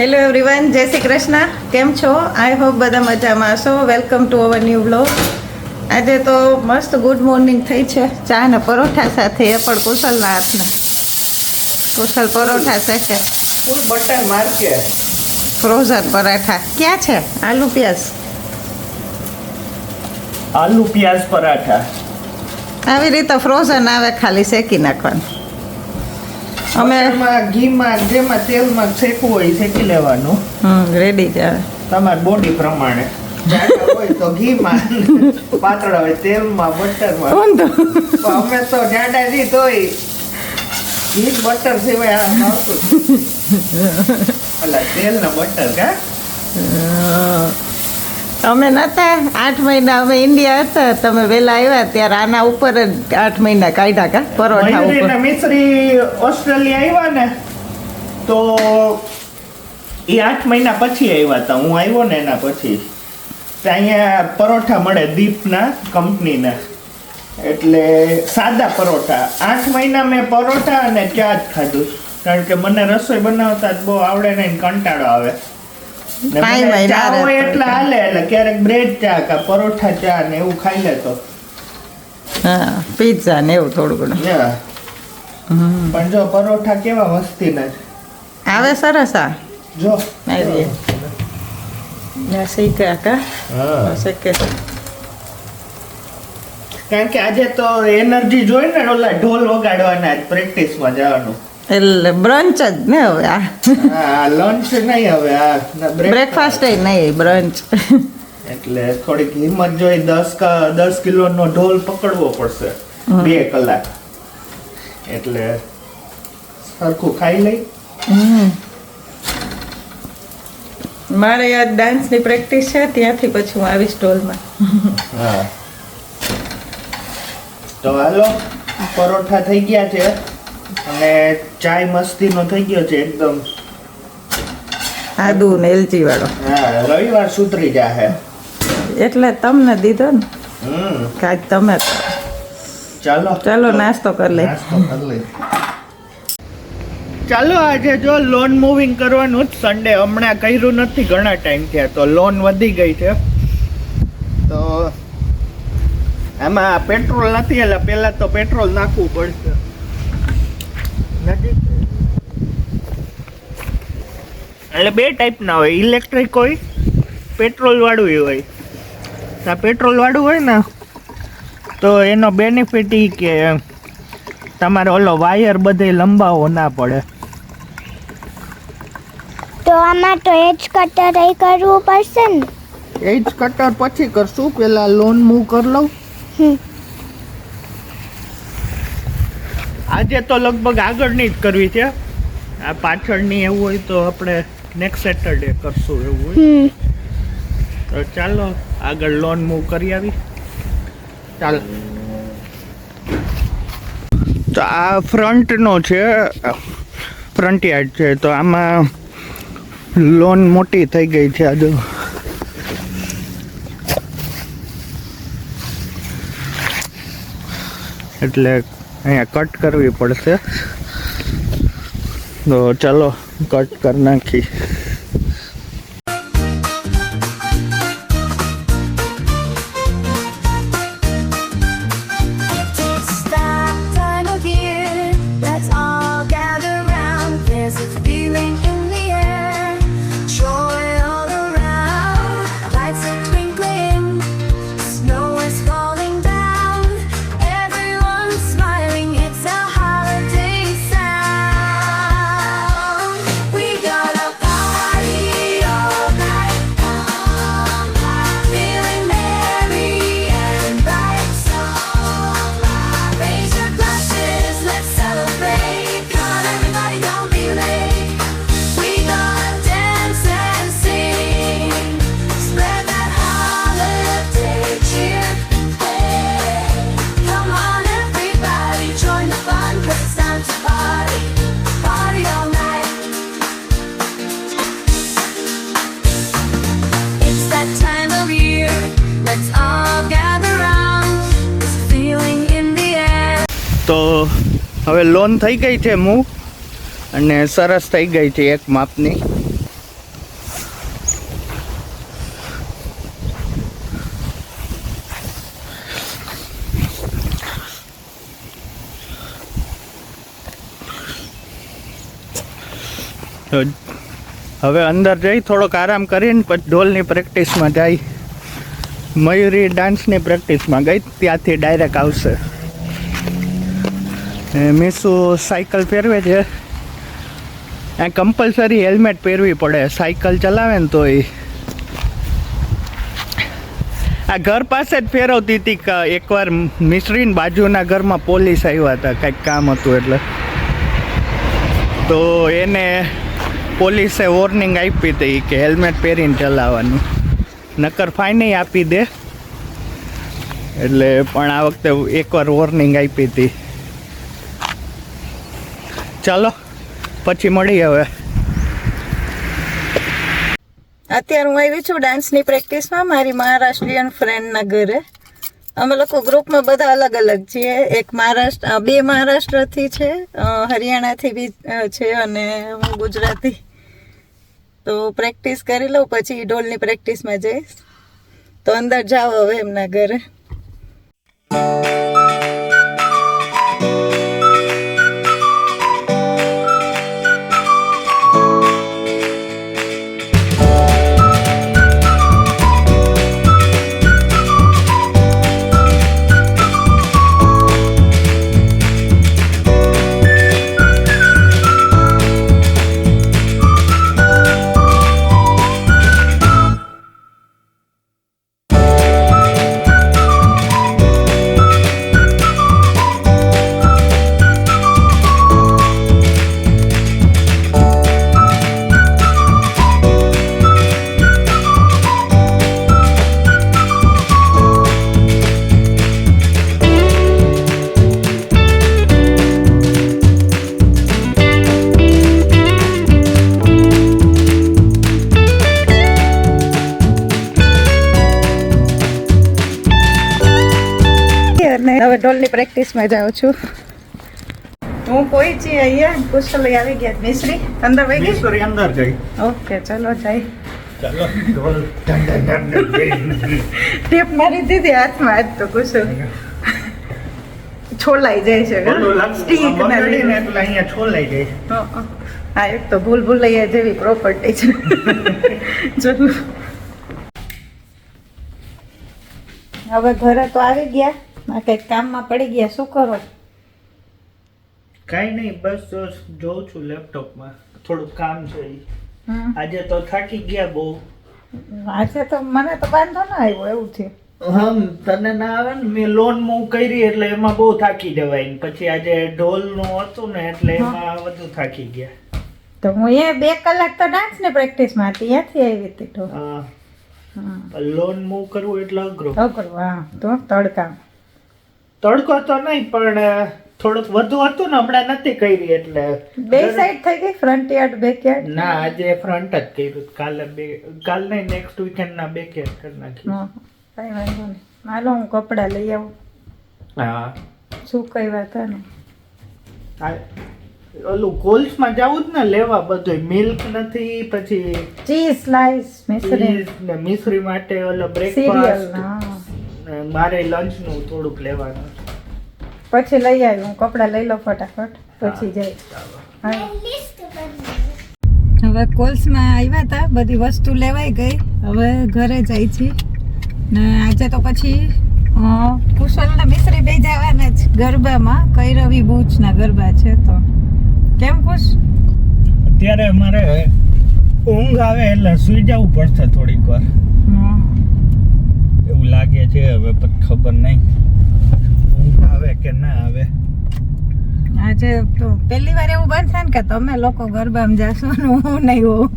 Hello everyone, જય શ્રી કૃષ્ણ. કેમ છો? આઈ હોપ બધા મજામાં હશો. Welcome to our new blog. આજે તો મસ્ત ગુડ મોર્નિંગ થઈ છે, ચા ને પરોઠા સાથે. એ પણ કુશલના હાથના. કુશલ પરોઠા શેકે. ફૂલ બટર માર્કે ફ્રોઝન પરાઠા ક્યાં છે? આલુ પ્યાજ પરાઠા આવી રીતે ફ્રોઝન આવે, ખાલી શેકી નાખવાનું. અમે ઘીમાં જેમાં તેલમાં શેકવું હોય શેકી લેવાનું. રેડી જ આવે તમારી બોડી પ્રમાણે. જાડા હોય તો ઘીમાં, પાતળા હોય તેલમાં, બટરમાં. અમે તો જાડા જી તોય ઘી બટર સિવાય આ આવતું. અલા તેલ ને બટર કા અમે નતા 8 મહિના અમે ઇન્ડિયા હતા, તમે વહેલા આવ્યા ત્યારે આના ઉપર જ 8 મહિના કાઢ્યા કા પરોઠા ઉપર. મિશ્રી ઓસ્ટ્રેલિયા આવ્યા ને તો એ 8 મહિના પછી આવ્યા હતા. હું આવ્યો ને એના પછી અહીંયા પરોઠા મળે દીપના કંપનીના, એટલે સાદા પરોઠા. 8 મહિના મેં પરોઠા અને ચા જ ખાધું, કારણ કે મને રસોઈ બનાવતા જ બહુ આવડે નહીં, કંટાળો આવે. ચા હોય એટલે હાલે, એટલે ક્યારેક બ્રેડ ચા કે પરોઠા ચા ને એવું ખાઈ લેતો. હા, પિઝા ને એવું થોડું ઘણું. પણ જો પરોઠા કેવા વસ્તી ને આવે સરસ. આ જો શીખ્યા કા શીખે. કારણ કે આજે તો એનર્જી જોઈ ને, ઓલા ઢોલ વગાડવાના પ્રેક્ટિસમાં જવાનું. એટલે બ્રંચ જ ને હવે. આ લંચ નહીં, હવે આ બ્રેકફાસ્ટ નહીં, બ્રંચ. એટલે થોડીક હિંમત જોઈ. 10 કિલોનો ઢોલ પકડવો પડશે 2 કલાક, એટલે સરખું ખાઈ લઈ. મારે આ ડાન્સની પ્રેક્ટિસ છે, ત્યાંથી પછી હું આવીશ ઢોલમાં. હા, તો હાલો પરોઠા થઈ ગયા છે અને ચાય મસ્તીનો થઈ ગયો છે એકદમ. આદુ ને એલચી વાળો. હા, રવિવાર સુધરી જાહે એટલે તમને દીધો ને. કાંઈક તમે ચાલો નાસ્તો કરી લઈ. ચાલો આજે જો લોન મૂવિંગ કરવાનું જ. સન્ડે હમણાં કર્યું નથી, ઘણા ટાઈમ થયા, તો લોન વધી ગઈ છે. તો આમાં પેટ્રોલ નથી, એટલે પહેલા તો પેટ્રોલ નાખવું પડશે. એટલે 2 ટાઈપના હોય, ઇલેક્ટ્રિક હોય, પેટ્રોલ વાળું હોય. આ પેટ્રોલ વાળું હોય ને તો એનો બેનિફિટ એ કે તમારે ઓલો વાયર બધે લંબાવો ના પડે. તો આમાં તો એજ કટર એ કરવું પડશે ને? એજ કટર પછી કરશું, પેલા લોન મૂવ કરી લઉં. આજે તો લગભગ આગળની જ કરવી છે, આ પાછળની એવું હોય તો આપણે નેક્સ્ટ સેટરડે કરશું એવું હોય. તો ચાલો આગળ લોન મૂવ કરી આવી. ચાલો, તો આ ફ્રન્ટનો છે, ફ્રન્ટ યાર્ડ છે. તો આમાં લોન મોટી થઈ ગઈ છે આજે. એટલે અહીંયા કટ કરવી પડશે. તો ચાલો કટ કરી નાખી. તો હવે લોન થઈ ગઈ છે મૂવ, અને સરસ થઈ ગઈ છે એક માપની. તો હવે અંદર જઈ થોડોક આરામ કરીને પછી ઢોલની પ્રેક્ટિસમાં જાય. મયુરી ડાન્સની પ્રેક્ટિસમાં ગઈ, ત્યાંથી ડાયરેક્ટ આવશે. મીસુ સાયકલ ફેરવે છે. આ કમ્પલસરી હેલ્મેટ પહેરવી પડે સાયકલ ચલાવે ને તો. આ ઘર પાસે જ ફેરવતી હતી. એકવાર મિશ્રીન બાજુના ઘરમાં પોલીસ આવ્યા હતા, કંઈક કામ હતું એટલે. તો એને પોલીસે વોર્નિંગ આપી હતી કે હેલ્મેટ પહેરીને ચલાવવાનું, નકર ફાઇન આપી દે. એટલે પણ આ વખતે એકવાર વોર્નિંગ આપી હતી. ચાલો પછી મળીએ હવે. અત્યારે હું આવી છું ડાન્સની પ્રેક્ટિસમાં મારી મહારાષ્ટ્રીયન ફ્રેન્ડના ઘરે. અમે લોકો ગ્રુપમાં બધા અલગ અલગ છીએ. એક બે મહારાષ્ટ્રથી છે, હરિયાણાથી બી છે અને હું ગુજરાતી. તો પ્રેક્ટિસ કરી લઉં પછી ઢોલની પ્રેક્ટિસમાં જઈશ. તો અંદર જાઓ હવે એમના ઘરે. હવે ઢોલની પ્રેક્ટિસમાં જાઉં છું. હું કોઈ છી અહીંયા કુશલ આવી ગયા. મિશ્રી અંદર વહી ગઈ. મિશ્રી અંદર ગઈ. ઓકે ચલો જાય. ચાલો ઢોલ ટેપ મારી દીધી હાથમાં. આજ તો કુશલ છોલાઈ જાય છે. સ્ટીક ના લીધે એટલે અહીંયા છોલાઈ જાય. હા એક તો ભૂલ ભૂલૈયા જેવી પ્રોપર્ટી છે. ચલો હવે ઘરે તો આવી ગયા. કંઈક કામમાં પડી ગયા. શું કરો? કાંઈ નહીં, બસ જોઉં છું લેપટોપમાં થોડુંક કામ છે. આજે તો થાકી ગયા બહુ. આજે તો મને તો વાંધો ના આવ્યો એવું થયું. તને ના આવે ને, મેં લોન મૂવ કરી એટલે એમાં બહુ થાકી જવાય ને પછી આજે ઢોલનું હતું ને એટલે એમાં વધુ થાકી ગયા. તો હું એ 2 કલાક તો ડાન્સની પ્રેક્ટિસમાં હતી, ત્યાંથી આવી હતી. તો લોન મૂવ કરવું એટલે અઘરું. હા તો તડકો તો નહીં પણ થોડુંક વધુ હતું ને, હમણાં નથી કરી એટલે. બે સાઈડ થઈ ગઈ, ફ્રન્ટ યાર્ડ બેક યાર્ડ. ના આજે ફ્રન્ટ જ કર્યું. કાલ નહીં, નેક્સ્ટ વીકેન્ડ ના બેક યાર્ડ કરી નાખ્યું. કઈ વાંધો નહીં. હાલો હું કપડાં લઈ આવું. હા શું કઈ વાત ને. ઓલું કોલ્સમાં જાવું જ ને લેવા બધું. મિલ્ક નથી, પછી ચીઝ સ્લાઈસ, મિશ્રી માટે ઓલો બ્રેકફાસ્ટ, મારે લંચ નું થોડુંક લેવાનું. પછી લઈ આવી. હું કપડાં લઈ લઉં ફટાફટ પછી જઈ. હવે કોલ્સમાં આવ્યા હતા, બધી વસ્તુ લેવાઈ ગઈ. હવે ઘરે જાય છે ને આજે તો પછી કુશલ ને મિશ્રી બે જવાના જ ગરબામાં. કૈરવી બૂચના ગરબા છે. તો કેમ ખુશ? અત્યારે મારે ઊંઘ આવે એટલે સુઈ જવું પડશે થોડીક વાર એવું લાગે છે. હવે પછી ખબર નહીં ઊંઘ આવે કે ના આવે. આજે તો પહેલી વાર એવું બનશે ને કે તમે લોકો ગરબામાં જાશો ને હું નહીં હોઉં.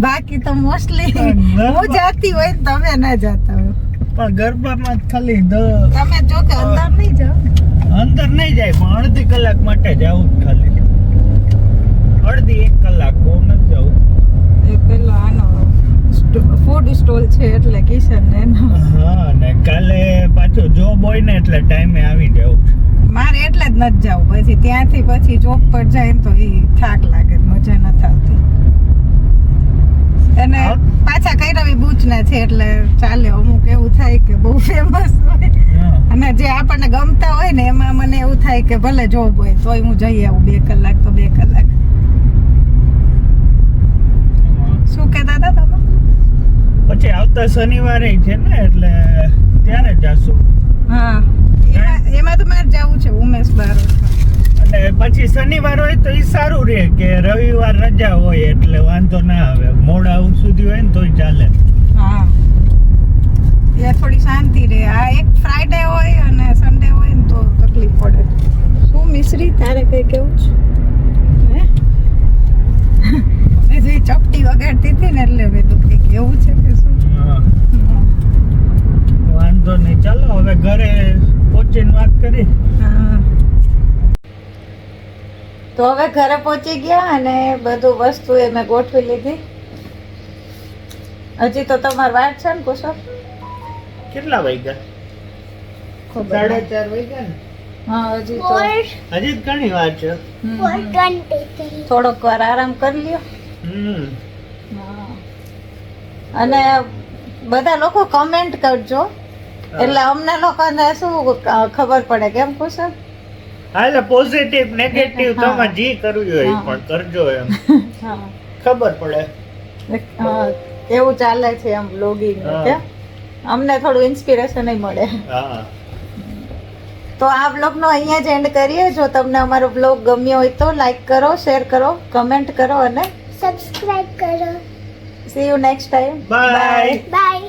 બાકી તો મોસ્ટલી હું જાતી હોય તમે ના જાતા હોય. પણ ગરબામાં ખાલી તમે જો કે અંદર નહીં જાઓ. અંદર નહીં જાય પણ અડધી કલાક માટે જાવું ખાલી. અડધી 1 કલાક બહુ નથી જવું. એ પેલો આનો ફૂડ સ્ટોલ છે એટલે કિશન ને. હા ને કાલે પાછો જોબ હોય ને એટલે ટાઈમે આવી જવું. મારે એટલે જ નથી જવું. પછી ત્યાંથી પછી જોબ પર જાય તો એ થાક લાગે, મજા નથી આવતી. અને પાછા કૈરવી બૂચના છે એટલે ચાલે. અમુક એવું થાય કે બહુ ફેમસ હોય અને જે આપણને ગમતા હોય ને એમાં મને એવું થાય કે ભલે જોબ હોય તોય હું જઈ આવું. 2 કલાક તો 2 કલાક. હતા તમે? પછી આવતા શનિવારે છે ને એટલે ત્યારે જાશું. હા એમાં તો મારે જવું છે ઉમેશ બારોટમાં. અને પછી શનિવાર હોય તો એ સારું રહે કે રવિવાર રજા હોય એટલે વાંધો ના આવે. મોડા સુધી હોય ને તોય ચાલે. હા એ થોડી શાંતિ રહે. આ એક ફ્રાઈડે હોય અને સન્ડે હોય ને તો તકલીફ પડે. શું મિશ્રી તારે કઈ કેવું છે? હે મેં ચપટી વગાડતી હતી ને એટલે મેં તો કઈ કેવું છે કે શું? હા. વાંધો નહીં, ચાલો હવે ઘરે પહોંચીને વાત કરી. હા તો હવે ઘરે પહોંચી ગયા અને બધું વસ્તુ એ મેં ગોઠવી લીધી. હજી તો તમારી વાત છે ને કુશલ? કેટલા વાગ્યા? 4:30 વાગ્યા ને? હા હજી તો હજી જ ઘણી વાર છે. થોડોક વાર આરામ કરી લ્યો. હમ. હા. અને બધા લોકો કમેન્ટ કરજો એટલે અમને લોકોને શું ખબર પડે કેમ કુશલ? હા એટલે પોઝિટિવ નેગેટિવ હા. તમે જે કરવું હોય એ હા. પણ કરજો એમ હા ખબર પડે. કેવું ચાલે છે એમ બ્લોગિંગ હા. કે અમને થોડું ઇન્સ્પિરેશન મળે. હા તો આ બ્લોગનો અહીંયા જ એન્ડ કરીએ. જો તમને અમારો બ્લોગ ગમ્યો હોય તો લાઈક કરો, શેર કરો, કમેન્ટ કરો અને સબસ્ક્રાઇબ કરો. See you next time. Bye. By.